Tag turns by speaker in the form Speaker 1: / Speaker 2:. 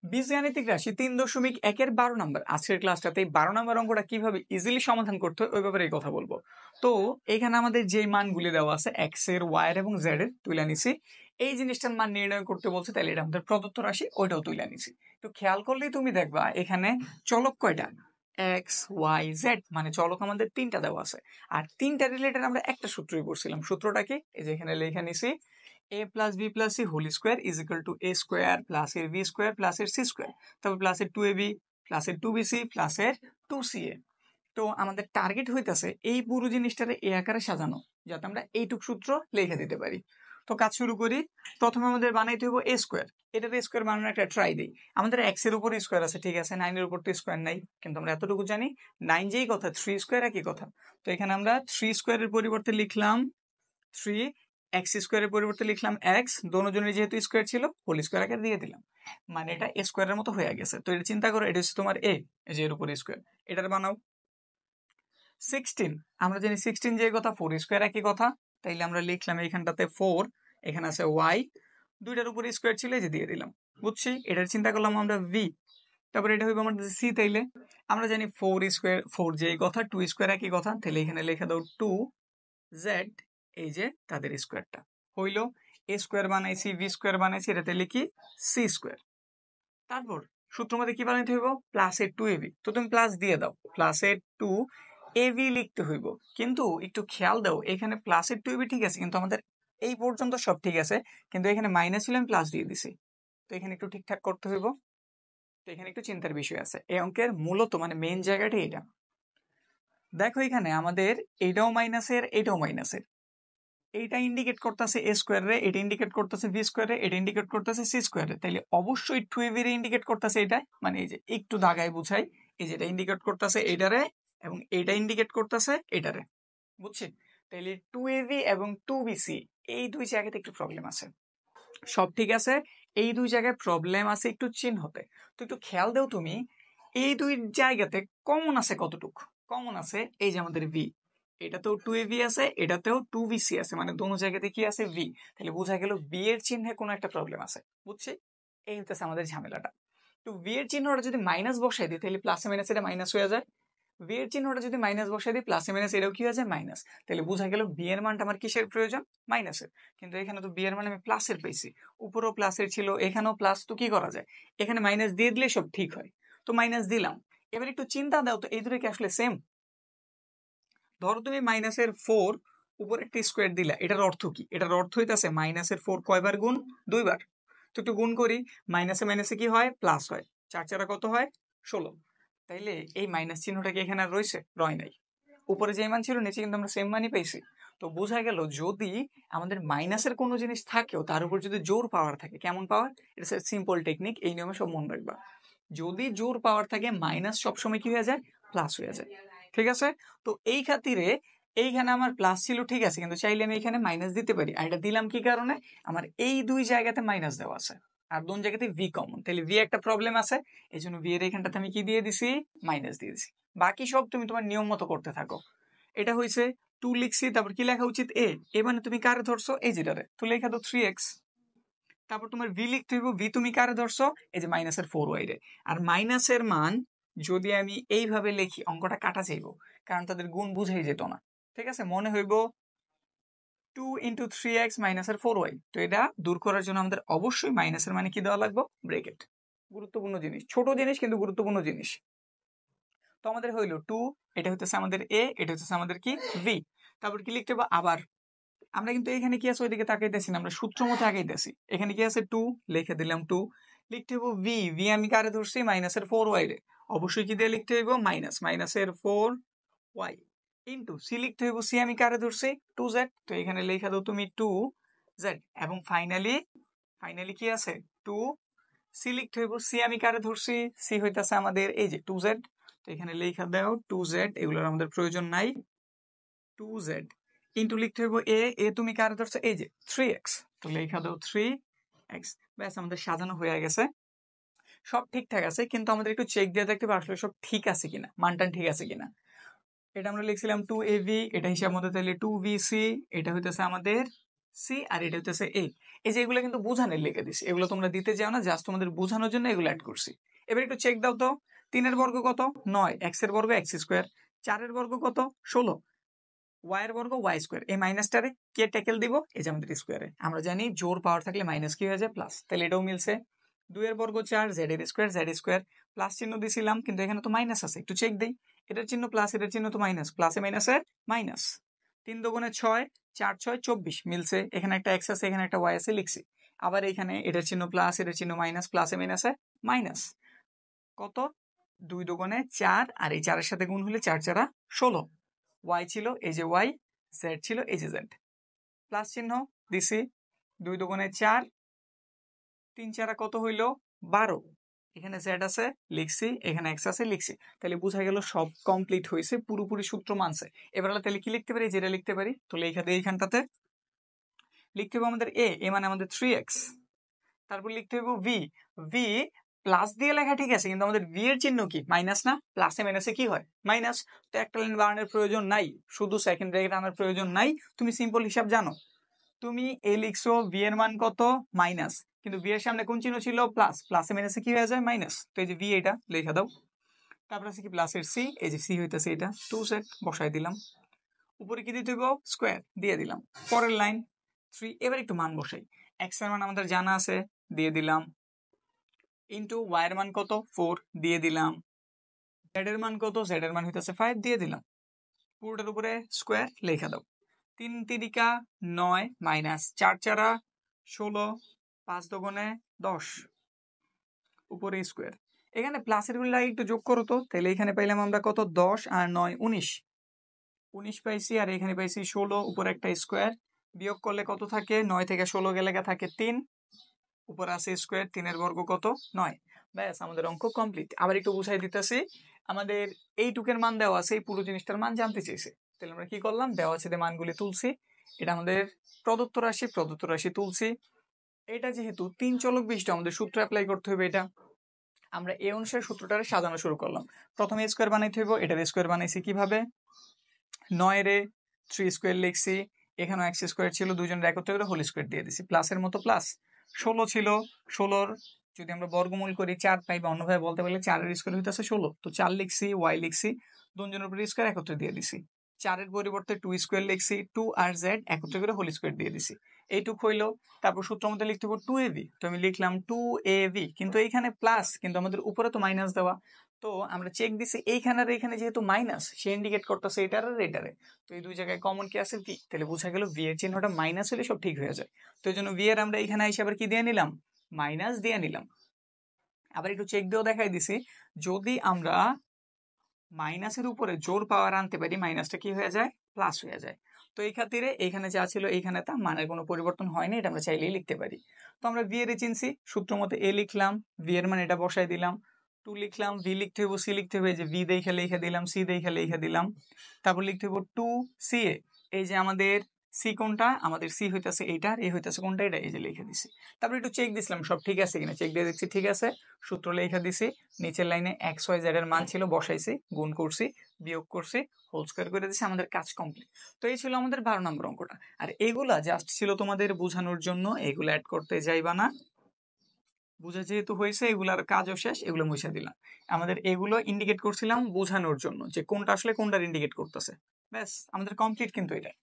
Speaker 1: বীজগাণিতিক রাশি 3.1-এর 12 নম্বর আজকের ক্লাসটাতে 12 নম্বর অঙ্কটা কিভাবে ইজিলি সমাধান করতে হয় ওই ব্যাপারে কথা বলবো। তো এখানে আমাদের যেই মানগুলি দেওয়া আছে এক্স এর, ওয়াই এর এবং জেড এর তুলে নিছি। এই জিনিসটার মান নির্ণয় করতে বলছে, তাহলে এটা আমাদের প্রদত্ত রাশি, ওইটাও তুলে নিছি। তো খেয়াল করলেই তুমি দেখবা এখানে চলক কয়টা, এক্স ওয়াই জেড, মানে চলক আমাদের তিনটা দেওয়া আছে। আর তিনটা রিলেটেড আমরা একটা সূত্রই পড়ছিলাম। সূত্রটা কি, এই যে এখানে লেখা নিছি, a plus b plus c whole square is equal to a square plus a b square plus a c square, তারপর plus এর 2ab plus এর 2bc plus এর 2ca। তো আমাদের টার্গেট হইতাছে এই পুরো জিনিসটারে এ আকারে সাজানো, যাতে আমরা এইটুক সূত্র লিখে দিতে পারি। তো কাজ শুরু করি। প্রথমে আমাদের বানাইতে হবে a স্কোয়ার। এটার স্কোয়ার বানানোর একটা ট্রাই দিই। আমাদের এক্স এর উপর স্কোয়ার আছে, ঠিক আছে, 9 এর উপর তো স্কোয়ার নাই, কিন্তু আমরা এতটুকু জানি 9 যেই কথা 3 স্কোয়ার একই কথা। তো এখানে আমরা 3 স্কোয়ারের পরিবর্তে লিখলাম 3, এক্স স্কোয়ারের পরিবর্তে লিখলাম এক্স, দোনোজনের যেহেতু স্কোয়ার ছিল হোল স্কোয়ার আকারে দিয়ে দিলাম, মানে এটা স্কোয়ারের মতো হয়ে গেছে। তো এটা চিন্তা করো, এটা হচ্ছে তোমার এ, যে এর উপর স্কোয়ার, এটার বানাও 16। আমরা জানি 16 যে কথা 4 স্কোয়ার একই কথা, তাইলে আমরা লিখলাম এইখানটাতে 4, এখানে আছে ওয়াই, দুইটার উপর স্কোয়ার ছিল, এই যে দিয়ে দিলাম, বুঝছি। এটার চিন্তা করলাম আমরা ভি, তারপরে এটা হইব আমাদের সি। তাইলে আমরা জানি 4 স্কোয়ার 4 যেই কথা 2 স্কোয়ার একই কথা, তাহলে এখানে লিখে দাও 2 জেড, এই যে তাদের স্কোয়ারটা হইল। এ স্কোয়ার বানাইছি, ভি স্কোয়ার বানাইছি, এটাতে লিখি সি স্কোয়ার। তারপর সূত্র মধ্যে কি বানাইতে হইব, প্লাস এর 2ab, তো তুমি প্লাস দিয়ে দাও, প্লাস এর 2ab লিখতে হইব। কিন্তু একটু খেয়াল দাও, এখানে প্লাস এর 2ab ঠিক আছে, কিন্তু আমাদের এই পর্যন্ত সব ঠিক আছে, কিন্তু এখানে মাইনাস ছিল, আমি প্লাস দিয়ে দিছি। তো এখানে একটু ঠিকঠাক করতে হইব। তো এখানে একটু চিন্তার বিষয় আছে। এই অঙ্কের মূলত মানে মেইন জায়গাটা এটা। দেখো এখানে আমাদের এটাও মাইনাসের, এটাও মাইনাসের, এইটা ইন্ডিকেট করতেছে এ স্কোয়ার রে, এটা ইন্ডিকেট করতেছে ভি স্কোয়ার রে, এটা ইন্ডিকেট করতেছে সি স্কোয়ার রে, তাইলে অবশ্যই 2ab রে ইন্ডিকেট করতেছে এটা, মানে এই যে একটু দাগায় বুঝাই, এই যে এটা ইন্ডিকেট করতেছে এটারে এবং এটা ইন্ডিকেট করতেছে এটারে, বুঝছি। তাইলে 2ab এবং 2bc এই দুই জায়গাতে একটু প্রবলেম আছে। সব ঠিক আছে, এই দুই জায়গায় প্রবলেম আছে একটু চিহ্নতে। তো একটু খেয়াল দাও তুমি, এই দুই জায়গাতে কমন আছে কতটুকু, কমন আছে এই যে আমাদের ভি, এটাতেও 2ab আছে, এটাতেও 2bc আছে, মানে দোনো জায়গাতে কি আছে ভি, তাহলে বোঝা গেল ভি এর চিহ্নে কোনো একটা প্রবলেম আছে, বুঝছি। এই হচ্ছে আমাদের ঝামেলাটা। তো ভি এর চিহ্নটা যদি মাইনাস বসাই দিই, তাহলে প্লাসে মাইনাস এটা মাইনাস হয়ে যায়। ভি এর চিহ্নটা যদি মাইনাস বসাই দিই, প্লাসে মাইনাস এটাও কি হয়ে যায় মাইনাস, তাহলে বোঝা গেল ভি এর মানটা আমার কিসের প্রয়োজন, মাইনাসের। কিন্তু এখানে তো ভি এর মান আমি প্লাসের পেয়েছি, উপরেও প্লাসের ছিল, এখানেও প্লাস, তো কি করা যায়, এখানে মাইনাস দিয়ে দিলে সব ঠিক হয়। তো মাইনাস দিলাম। এবার একটু চিন্তা দাও তো, এই দুটো কি আসলে সেম? ধরো তুমি মাইনাসের 4 উপর একটা স্কোয়ার দিলা, এটার অর্থ কি, এটার অর্থ হইতাছে মাইনাসের 4 কয়বার গুণ, 2 বার। তো একটু গুণ করি, মাইনাসে মাইনাসে কি হয়, প্লাস হয়, 4 4 কত হয়, 16। তাইলে এই মাইনাস চিহ্নটা কি এখানে আর রয়েছে, রয় নাই। উপরে যে মান ছিল নিচে কিন্তু আমরা সেম মানই পাইছি। তো বোঝা গেল যদি আমাদের মাইনাসের কোনো জিনিস থাকেও তার উপর যদি জোর পাওয়ার থাকে, কেমন পাওয়ার, এটা সিম্পল টেকনিক, এই নিয়মে সব মনে রাখবা। যদি জোর পাওয়ার থাকে মাইনাস সবসময় কি হয়ে যায়, প্লাস হয়ে যায়, ঠিক আছে। তো এই খাতিরে এইখানে আমার প্লাস ছিল, ঠিক আছে, কিন্তু চাইলে আমি এখানে মাইনাস দিতে পারি। আর এটা দিলাম কি কারণে, আমার এই দুই জায়গাতে মাইনাস দেওয়া আছে আর দুই জায়গাতে ভি কমন, তাহলে ভি একটা প্রবলেম আছে, এই জন্য ভি এর এখানটাতে আমি কি দিয়ে দিছি, মাইনাস দিয়ে দিছি। বাকি সব তুমি তোমার নিয়ম মতো করতে থাকো। এটা হয়েছে 2 লিখছি, তারপর কি লেখা উচিত, এ মানে তুমি কারে ধরছো, এই যেটারে, তো লেখা দাও 3x। তারপর তোমার ভি লিখতে হইব, ভি তুমি কারে ধরছো, এই যে মাইনাসের 4y রে। আর মাইনাসের মান যদি আমি এইভাবে লিখি অঙ্কটা কাটা যাইব, কারণ তাদের গুণ বুঝাই যেত না, ঠিক আছে। মনে হইব 2 × 3x মাইনাসের 4y। তো এটা দূর করার জন্য আমাদের অবশ্যই মাইনাসের মানে কি দেওয়া লাগবে, ব্রেকেট। গুরুত্বপূর্ণ জিনিস, ছোট জিনিস কিন্তু গুরুত্বপূর্ণ জিনিস। তো আমাদের হইলো 2, এটা হচ্ছে আমাদের এ, এটা হচ্ছে আমাদের কি ভি। তারপর কি লিখতে হবে আবার, আমরা কিন্তু এখানে কি আছে ওইদিকে তাকাইতেছি না, আমরা সূত্র মতো আগাইতেছি। এখানে কি আছে 2, লিখে দিলাম 2। লিখতে হইব ভি, ভি আমি কারে ধরছি, মাইনাসের 4y রে, অবশ্যই কি দিয়ে লিখতে হইব, মাইনাসের 4y ইন্টু সি। লিখতে হইব সি আমি কারে ধরছি, 2z, তো এখানে লেখা দাও তুমি 2z। এবং ফাইনালি কি আছে 2, সি লিখতে হইব সি আমি কারে ধরছি, সি হইতাছে আমাদের এই যে 2z, তো এখানে লেখা দাও 2z, এগুলোর আমাদের প্রয়োজন নাই, 2z ইন্টু লিখতে হইব এ তুমি কারে ধরছো, এই যে 3x, তো লেখা দাও 3x। ব্যাস আমাদের সাজানো হয়ে গেছে, সব ঠিকঠাক আছে। কিন্তু আমাদের একটু চেক দিয়ে দেখতে হবে আসলে সব ঠিক আছে কিনা, মানটান ঠিক আছে কিনা। এটা আমরা লিখছিলাম 2ab, এটা হিসাব মতো তাহলে 2bc, এটা হইতেছে আমাদের সি আর এটা হইতেছে এ। এই যে এগুলো কিন্তু বোঝানোর লিখে দিছি, এগুলো তোমরা দিতে যাও না, জাস্ট তোমাদের বোঝানোর জন্য এগুলো অ্যাড করছি। এবার একটু চেক দাও তো, 3 এর বর্গ কত 9, x এর বর্গ x স্কোয়ার, 4 এর বর্গ কত 16, y এর বর্গ y স্কোয়ার। এই মাইনাসটারে কে ট্যাকেল দিব, এই যে আমাদের স্কোয়ারে। আমরা জানি জোর পাওয়ার থাকলে মাইনাস কি হয়ে যায় প্লাস, তাহলে এটাও মিলছে। 2 এর বর্গ 4, z এর স্কোয়ার z স্কোয়ার, প্লাস চিহ্ন দিছিলাম কিন্তু এখানে তো মাইনাস আছে, একটু চেক দেই। এটার চিহ্ন প্লাস, এটার চিহ্ন তো মাইনাস, প্লাসে মাইনাসে মাইনাস। 3 দুগুণে 6, 4 6 24 মিলছে। এখানে একটা x আছে, এখানে একটা y আছে, লিখছি। আবার এখানে এটার চিহ্ন প্লাস, এটার চিহ্ন মাইনাস, প্লাসে মাইনাসে মাইনাস। কত 2 দুগুণে 4 আর এই 4 এর সাথে গুণ হলে 4 4 16, y ছিল এই যে y, z ছিল এই যে z, প্লাস চিহ্ন দিছি। 2 দুগুণে 4, 3 4 কত হইল 12, এখানে z আছে লিখছি, এখানে x আছে লিখছি। তাহলে বোঝা গেল সব কমপ্লিট হয়েছে, পুরোপুরি সূত্র মানছে। এবার তাহলে কি লিখতে পারি, যেটা লিখতে পারি। তো এইখানটাতে লিখতে হবে আমাদের a মানে আমাদের 3x, তারপর লিখতে হবে v প্লাস দিয়ে লেখা ঠিক আছে, কিন্তু আমাদের v এর চিহ্ন কি মাইনাস না, প্লাসে মাইনাসে কি হয় মাইনাস। তো একটা লাইন বাড়ানোর প্রয়োজন নাই, শুধু সেকেন্ড ব্র্যাকেট আনার প্রয়োজন নাই, তুমি সিম্পল হিসাব জানো। তুমি এ লিখছো v এর মান কত মাইনাস, কিন্তু v এর সামনে কোন চিহ্ন ছিল প্লাস, প্লাসে মাইনাসে কি হয়ে যায় মাইনাস। তো এই যে v এটা লেখা দাও। তারপর আছে কি প্লাসের c, এই যে c হইতাছে এটা 2 সেট বসাই দিলাম। উপরে কি দিতে হইব স্কোয়ার দিয়ে দিলাম। পরের লাইন 3, এবার একটু মান বসাই। x এর মান আমাদের জানা আছে দিয়ে দিলাম, ইন্টু y এর মান কত 4 দিয়ে দিলাম, z এর মান কত, z এর মান হইতাছে 5 দিয়ে দিলাম। পুরোটার উপরে স্কোয়ার লেখা দাও। 3 তিরিকা 9 মাইনাস 4 4 16, 5 দুগুণে 10, উপরে স্কোয়ার। এখানে প্লাসের গুলো একটু যোগ করো তো, তাহলে এখানে পাইলাম আমরা কত 10 আর 9 19 পাইছি, আর এখানে পাইছি 16, উপরে একটা স্কোয়ার। বিয়োগ করলে কত থাকে, 9 থেকে 16 গেলে থাকে 3, উপরে আছে স্কোয়ার, 3 এর বর্গ কত 9। ব্যাস আমাদের অঙ্ক কমপ্লিট। আবার একটু বুঝাই দিতেছি, আমাদের এইটুকের মান দেওয়া আছে, এই পুরো জিনিসটার মান জানতে চেয়েছে। তাহলে আমরা কি করলাম, দেওয়া আছে মানগুলি তুলছি। এটা আমাদের প্রদত্ত রাশি তুলছি। এটা যেহেতু 3 চলক বিশিষ্ট, আমাদের সূত্র অ্যাপ্লাই করতে হবে। এটা আমরা এই অনুসারে সূত্রটা সাজানো শুরু করলাম। প্রথমে স্কোয়ার বানাইতে হইব, এটার স্কোয়ার বানাইছি কিভাবে, 9 এর 3 স্কোয়ার লিখছি, এখানেও x স্কোয়ার ছিল, দুজনের একত্রে করে হোল স্কোয়ার দিয়ে দিছি, প্লাসের মতো প্লাস। 16 ছিল, 16 যদি আমরা বর্গমূল করি 4 পাই, বা অন্যভাবে বলতে পারলে 4 এর স্কোয়ার হইতাছে 16। তো 4 লিখছি, y লিখছি, দুজনের উপরে স্কোয়ার একত্রে দিয়ে দিছি। 4 এর পরিবর্তে 2 স্কোয়ার লিখছি, 2 আর z একত্রে করে হোল স্কোয়ার দিয়ে দিছি। এইটুক হইলো। তারপর সূত্র মধ্যে লিখতে হবে 2ab, তো আমি লিখলাম 2ab, কিন্তু এইখানে প্লাস, কিন্তু আমাদের উপরে তো মাইনাস দেওয়া। তো আমরা চেক দিছি, এইখানে আর এখানে যেহেতু মাইনাস, সে ইন্ডিকেট করতেছে এটার আর এটারে। তো এই দুই জায়গায় কমন কি আছে ভি, তাহলে বোঝা গেল ভি এর চিহ্নটা মাইনাস হলে সব ঠিক হয়ে যায়। তো এই জন্য ভি এর আমরা এখানে এসে আবার কি দিয়ে নিলাম, মাইনাস দিয়ে নিলাম। আবার একটু চেক দিয়েও দেখাই দিছি, যদি আমরা মাইনাসের উপরে জোর পাওয়ার আনতে পারি, মাইনাসটা কি হয়ে যায় প্লাস হয়ে যায়। তো এই খাতিরে এখানে যা ছিল এইখানে তা মানের কোনো পরিবর্তন হয়নি, এটা আমরা চাইলেই লিখতে পারি। তো আমরা ভি এর চিনছি, সূত্র মতো এ লিখলাম, ভি এর মান এটা বসাই দিলাম, 2 লিখলাম, ভি লিখতে হইব, সি লিখতে হবে, যে ভি দেখে লিখে দিলাম, সি দেখে লিখে দিলাম। তারপর লিখতে হইব 2 সি এ, এই যে আমাদের সি কোনটা, আমাদের সি হইতাছে এইটা, আর এ হইতাছে কোনটা, এটা, এই যে লিখে দিছি। তারপর একটু চেক দিছিলাম সব ঠিক আছে কিনা, চেক দিয়ে দেখছি ঠিক আছে, সূত্র লিখে দিছি। নিচের লাইনে এক্স ওয়াই জেড এর মান ছিল, বসাইছি, গুণ করছি, বিয়োগ করছি, হোল স্কয়ার করে দিছি, আমাদের কাজ কমপ্লিট। তো এই ছিল আমাদের 12 নম্বর অঙ্কটা। আর এগুলা জাস্ট ছিল তোমাদের বোঝানোর জন্য, এগুলো অ্যাড করতে যাইবা না। বুঝা যেহেতু হয়েছে, এগুলার কাজও শেষ, এগুলো মুছে দিলাম। আমাদের এগুলো ইন্ডিকেট করছিলাম বোঝানোর জন্য, যে কোনটা আসলে কোনটার ইন্ডিকেট করতেছে। ব্যাস আমাদের কমপ্লিট কিন্তু এটা।